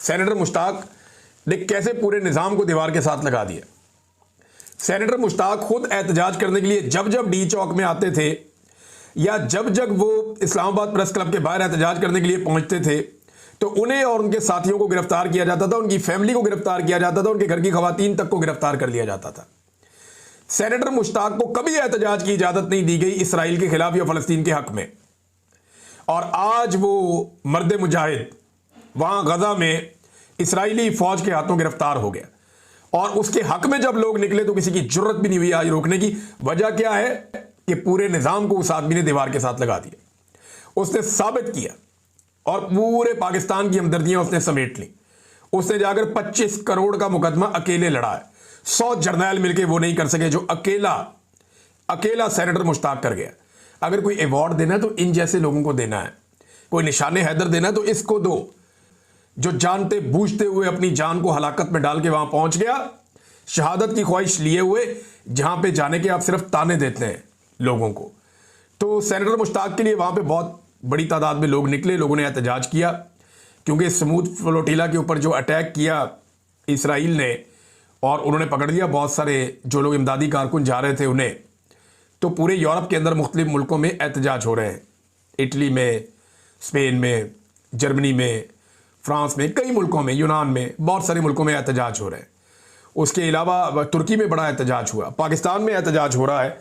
Senator Mushtaq ने कैसे पूरे निज़ाम को दीवार के साथ लगा दिया। सेनेटर मुश्ताक खुद एहतजाज करने के लिए जब जब डी चौक में आते थे या जब जब वो इस्लामाबाद प्रेस क्लब के बाहर एहतजाज करने के लिए पहुंचते थे तो उन्हें और उनके साथियों को गिरफ्तार किया जाता था, उनकी फैमिली को गिरफ्तार किया जाता था, उनके घर की खवातीन तक को गिरफ्तार कर लिया जाता था। सेनेटर मुश्ताक को कभी एहतजाज की इजाजत नहीं दी गई इसराइल के खिलाफ या फलस्तीन के हक में। और आज वो मर्द मुजाहिद वहां गजा में इसराइली फौज के हाथों गिरफ्तार हो गया और उसके हक में जब लोग निकले तो किसी की जरूरत भी नहीं हुई आज रोकने की। वजह क्या है कि पूरे निजाम को उस आदमी ने दीवार के साथ लगा दिया। उसने साबित किया और पूरे पाकिस्तान की हमदर्दियां उसने समेट ली। उसने जाकर 25 करोड़ का मुकदमा अकेले लड़ा है। 100 जर्नैल मिलकर वो नहीं कर सके जो अकेला सेनेटर मुश्ताक कर गया। अगर कोई अवार्ड देना है तो इन जैसे लोगों को देना है, कोई निशाने हैदर देना है तो इसको दो, जो जानते बूझते हुए अपनी जान को हलाकत में डाल के वहां पहुंच गया, शहादत की ख्वाहिश लिए हुए, जहां पे जाने के आप सिर्फ ताने देते हैं लोगों को। तो सेनेटर मुश्ताक के लिए वहां पे बहुत बड़ी तादाद में लोग निकले, लोगों ने एहतजाज किया क्योंकि स्मूथ फ्लोटिला के ऊपर जो अटैक किया इसराइल ने और उन्होंने पकड़ लिया बहुत सारे जो लोग इमदादी कारकुन जा रहे थे उन्हें, तो पूरे यूरोप के अंदर मुख्तलिफ मुल्कों में एहतजाज हो रहे हैं। इटली में, स्पेन में, जर्मनी में, फ्रांस में, कई मुल्कों में, यूनान में, बहुत सारे मुल्कों में एहतजाज हो रहे हैं। उसके अलावा तुर्की में बड़ा एहतजाज हुआ, पाकिस्तान में एहतजाज हो रहा है